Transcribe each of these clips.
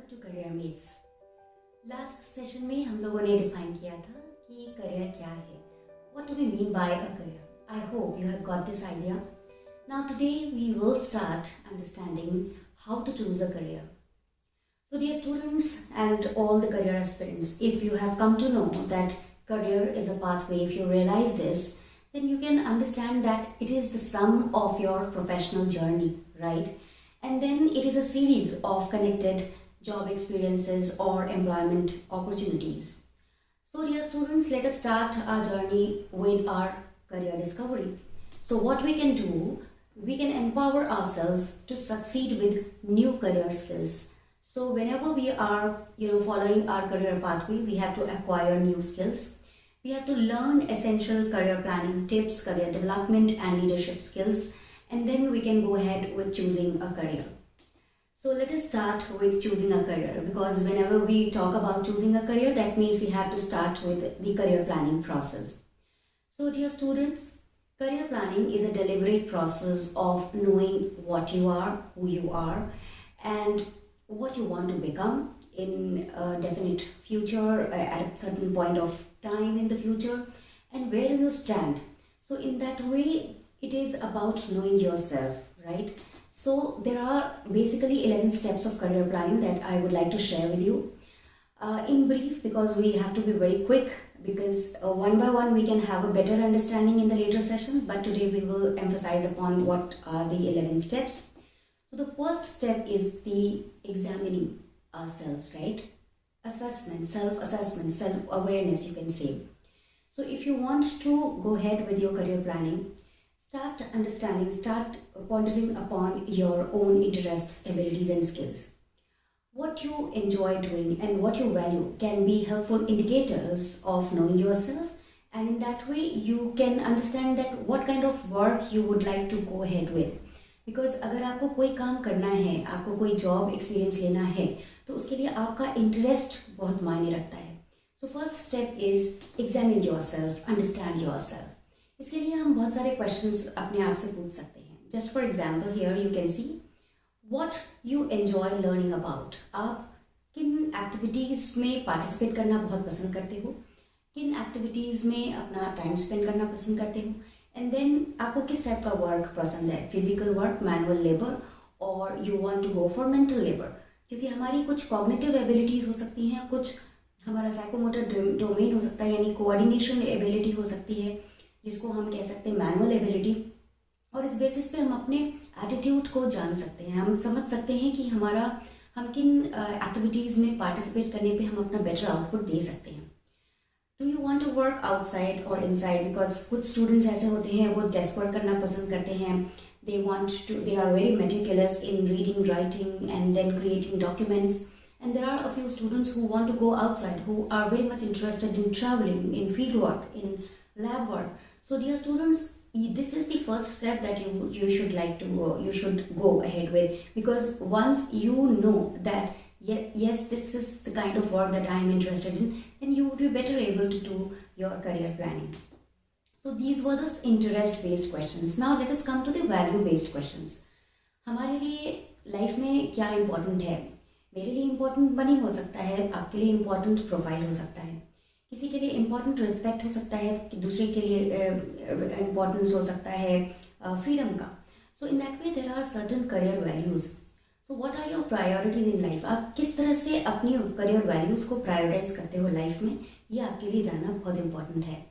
to career mates. Last session में हम लोगों ने डिफाइन किया था कि करियर क्या है. What do we mean by a career? I hope you have got this idea. Now today we will start understanding how to choose a career. So dear students and all the career aspirants, if you have come to know that career is a pathway, if you realize this, then you can understand that it is the sum of your professional journey, right? And then it is a series of connected job experiences or employment opportunities. So dear students, let us start our journey with our career discovery. So what we can do, we can empower ourselves to succeed with new career skills. So whenever we are following our career pathway, we have to acquire new skills. We have to learn essential career planning tips, career development and leadership skills, and then we can go ahead with choosing a career. So let us start with choosing a career, because whenever we talk about choosing a career, that means we have to start with the career planning process. So dear students, career planning is a deliberate process of knowing what you are, who you are, and what you want to become in a definite future, at a certain point of time in the future, and where you stand. So in that way, it is about knowing yourself, right? So there are basically 11 steps of career planning that I would like to share with you. In brief, because we have to be very quick, because one by one we can have a better understanding in the later sessions, but today we will emphasize upon what are the 11 steps. So the first step is the examining ourselves, right? Assessment, self-assessment, self-awareness, you can say. So if you want to go ahead with your career planning, start understanding, start pondering upon your own interests, abilities and skills. What you enjoy doing and what you value can be helpful indicators of knowing yourself, and in that way you can understand that what kind of work you would like to go ahead with. Because अगर आपको कोई काम करना है, आपको कोई job experience लेना है, तो उसके लिए आपका इंटरेस्ट बहुत मायने रखता है. So first step is examine yourself, understand yourself. इसके लिए हम बहुत सारे क्वेश्चंस अपने आप से पूछ सकते हैं. Just for example, here you can see what you enjoy learning about. आप किन एक्टिविटीज़ में पार्टिसिपेट करना बहुत पसंद करते हो, किन एक्टिविटीज़ में अपना टाइम स्पेंड करना पसंद करते हो, एंड देन आपको किस टाइप का वर्क पसंद है, फिजिकल वर्क, मैनुअल लेबर, और you want to go for mental labour. क्योंकि हमारी कुछ कॉग्निटिव एबिलिटीज़ हो सकती हैं, कुछ हमारा साइकोमोटर डोमेन हो सकता है, यानी कोऑर्डिनेशन एबिलिटी हो सकती है, जिसको हम कह सकते हैं मैनुअल एबिलिटी. और इस बेसिस पे हम अपने एटीट्यूड को जान सकते हैं, हम समझ सकते हैं कि हम किन एक्टिविटीज़ में पार्टिसिपेट करने पे हम अपना बेटर आउटपुट दे सकते हैं. Do you want to work outside और इनसाइड? बिकॉज कुछ स्टूडेंट्स ऐसे होते हैं, वो डेस्क वर्क करना पसंद करते हैं. They are very meticulous in reading, writing and then creating documents. And there are a few students who want to go outside, who are very much interested in traveling, in field work, in lab work. So dear students, this is the first step that you should go ahead with, because once you know that yes, this is the kind of work that I am interested in, then you would be better able to do your career planning. So these were the interest-based questions. Now let us come to the value-based questions. हमारे लिए life में क्या important है? मेरे लिए important money हो सकता है, आपके लिए इम्पोर्टेंट प्रोफाइल हो सकता है, किसी के लिए इम्पोर्टेंट रिस्पेक्ट हो सकता है, दूसरे के लिए इम्पोर्टेंस हो सकता है फ्रीडम का. So in that way there are certain career values. So what are your priorities in life? आप किस तरह से अपनी करियर वैल्यूज़ को प्रायोरिटाइज करते हो लाइफ में, ये आपके लिए जानना बहुत इंपॉर्टेंट है.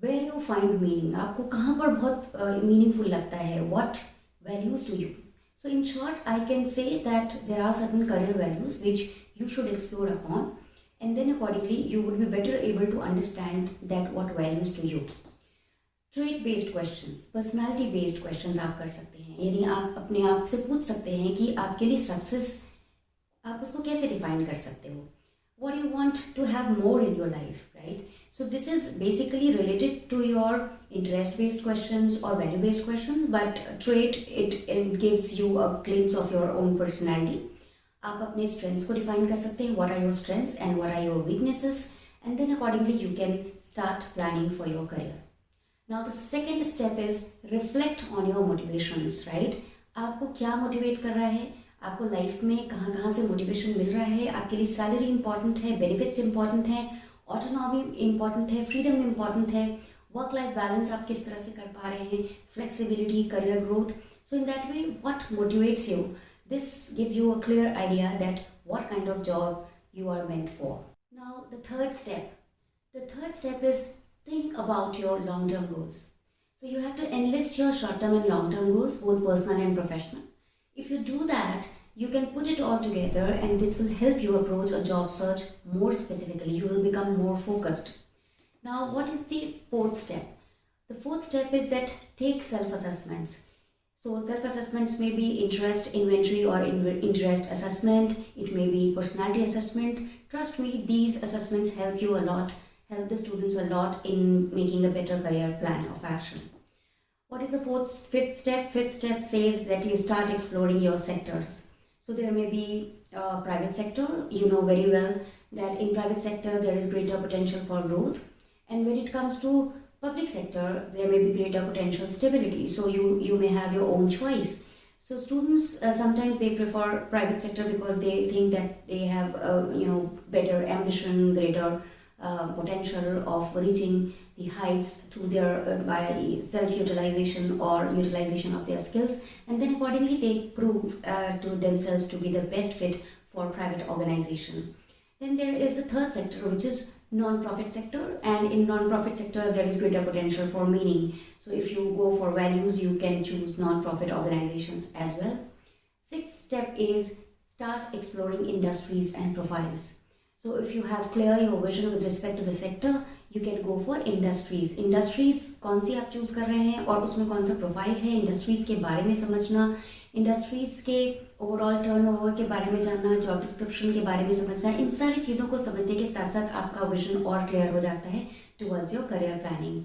Where you find meaning, आपको कहाँ पर बहुत मीनिंगफुल लगता है, what values do you? So in short, I can say that there are certain career values which you should explore upon, and then accordingly you would be better able to understand that what values do you. Trait based questions, personality based questions आप कर सकते हैं, यानी आप अपने आप से पूछ सकते हैं कि आपके लिए सक्सेस आप उसको कैसे डिफाइन कर सकते हो. What do you want to have more in your life, right? So this is basically related to your interest-based questions or value-based questions, but trait, it gives you a glimpse of your own personality. आप अपने strengths को define कर सकते हैं, what are your strengths and what are your weaknesses, and then accordingly you can start planning for your career. Now the second step is reflect on your motivations, right? आपको क्या motivate कर रहा है, आपको life में कहाँ कहाँ से मोटिवेशन मिल रहा है, आपके लिए सैलरी इंपॉर्टेंट है, बेनिफिट्स इंपॉर्टेंट है, ऑटोनॉमी इंपॉर्टेंट है, फ्रीडम इंपॉर्टेंट है, वर्क लाइफ बैलेंस आप किस तरह से कर पा रहे हैं, flexibility, career growth. So in that way what motivates you, this gives you a clear idea that what kind of job you are meant for. Now the third step is think about your long-term goals. So you have to enlist your short-term and long-term goals, both personal and professional. If you do that, you can put it all together and this will help you approach a job search more specifically. You will become more focused. Now what is the fourth step? The fourth step is that take self-assessments. So self-assessments may be interest inventory or interest assessment. It may be personality assessment. Trust me, these assessments help you a lot, help the students a lot in making a better career plan of action. What is the fifth step? Fifth step says that you start exploring your sectors. So there may be private sector. You know very well that in private sector there is greater potential for growth. And when it comes to public sector, there may be greater potential stability. So you may have your own choice. So students sometimes they prefer private sector because they think that they have better ambition, greater potential of reaching the heights through their by self-utilization or utilization of their skills, and then accordingly they prove to themselves to be the best fit for private organization. Then there is the third sector, which is non-profit sector, and in non-profit sector there is greater potential for meaning. So if you go for values, you can choose non-profit organizations as well. Sixth step is start exploring industries and profiles. So if you have clear your vision with respect to the sector, you can go for industries. Industries कौन सी आप choose कर रहे हैं और उसमें कौन सा profile है, इंडस्ट्रीज के बारे में समझना, इंडस्ट्रीज के ओवरऑल टर्नओवर के बारे में जानना, जॉब डिस्क्रिप्शन के बारे में समझना, इन सारी चीज़ों को समझने के साथ साथ आपका विजन और क्लियर हो जाता है towards your career planning.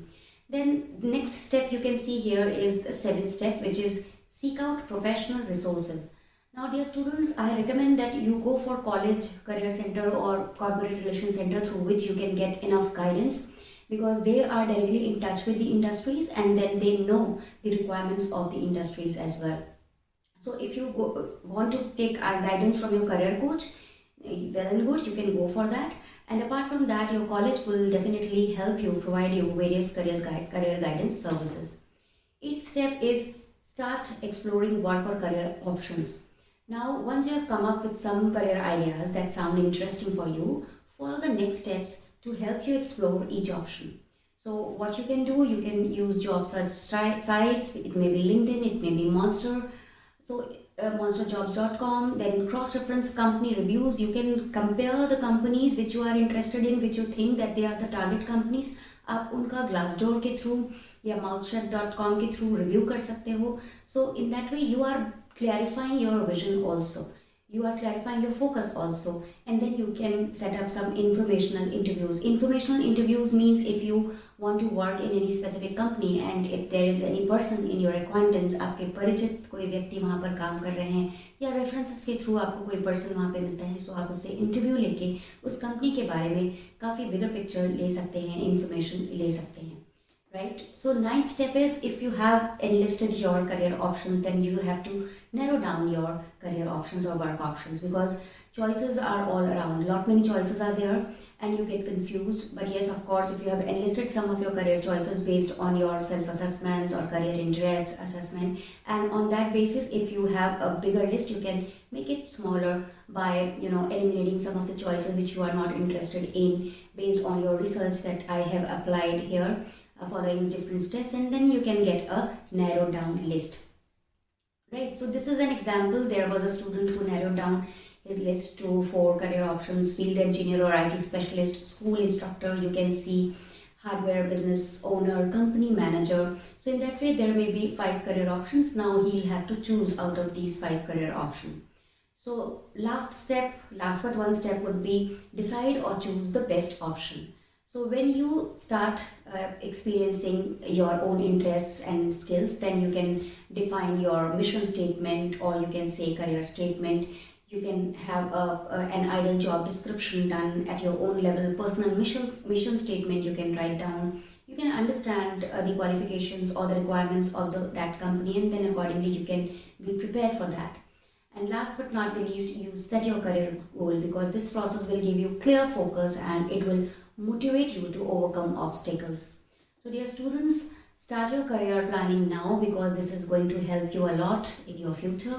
Then next step you can see here is the seventh step, which is seek out professional resources. Now dear students, I recommend that you go for college career center or corporate relations center through which you can get enough guidance, because they are directly in touch with the industries and then they know the requirements of the industries as well. So if you want to take guidance from your career coach, well and good, you can go for that. And apart from that, your college will definitely help you, provide you various career guidance services. Eighth step is start exploring work or career options. Now, once you have come up with some career ideas that sound interesting for you, follow the next steps to help you explore each option. So what you can do, you can use job search sites. It may be LinkedIn, it may be Monster. So monsterjobs.com, then cross-reference company reviews. You can compare the companies which you are interested in, which you think that they are the target companies. आप उनका Glassdoor के through या mouthshut.com के through review कर सकते हो. So in that way you are clarifying your vision also. You are clarifying your focus also, and then you can set up some informational interviews. Informational interviews means if you want to work in any specific company and if there is any person in your acquaintance, आपके परिचित कोई व्यक्ति वहाँ पर काम कर रहे हैं या रेफरेंसेस के थ्रू आपको कोई पर्सन वहाँ पे मिलता है, सो आप उससे इंटरव्यू लेके उस कंपनी के बारे में काफ़ी बिगर पिक्चर ले सकते हैं, इंफॉर्मेशन ले सकते हैं. Right? So ninth step is, if you have enlisted your career options, then you have to narrow down your career options or work options, because choices are all around. Lot many choices are there and you get confused. But yes, of course, if you have enlisted some of your career choices based on your self-assessments or career interest assessment, and on that basis, if you have a bigger list, you can make it smaller by eliminating some of the choices which you are not interested in based on your research that I have applied here. Following different steps, and then you can get a narrowed down list. Right, so this is an example. There was a student who narrowed down his list to 4 career options: field engineer or IT specialist, school instructor, you can see hardware business owner, company manager. So in that way there may be 5 career options. Now he'll have to choose out of these 5 career options. So last but one step would be decide or choose the best option. So when you start experiencing your own interests and skills, then you can define your mission statement, or you can say career statement. You can have an ideal job description done at your own level. Personal mission statement you can write down. You can understand the qualifications or the requirements of that company, and then accordingly you can be prepared for that. And last but not the least, you set your career goal, because this process will give you clear focus and it will motivate you to overcome obstacles. So dear students, start your career planning now, because this is going to help you a lot in your future.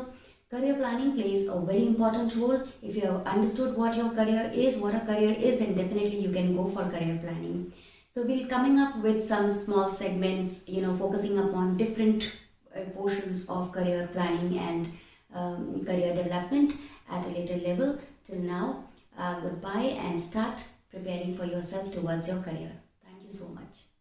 Career planning plays a very important role. If you have understood what your career is, what a career is, then definitely you can go for career planning. So we'll coming up with some small segments, focusing upon different portions of career planning and career development at a later level. Till now, goodbye, and start preparing for yourself towards your career. Thank you so much.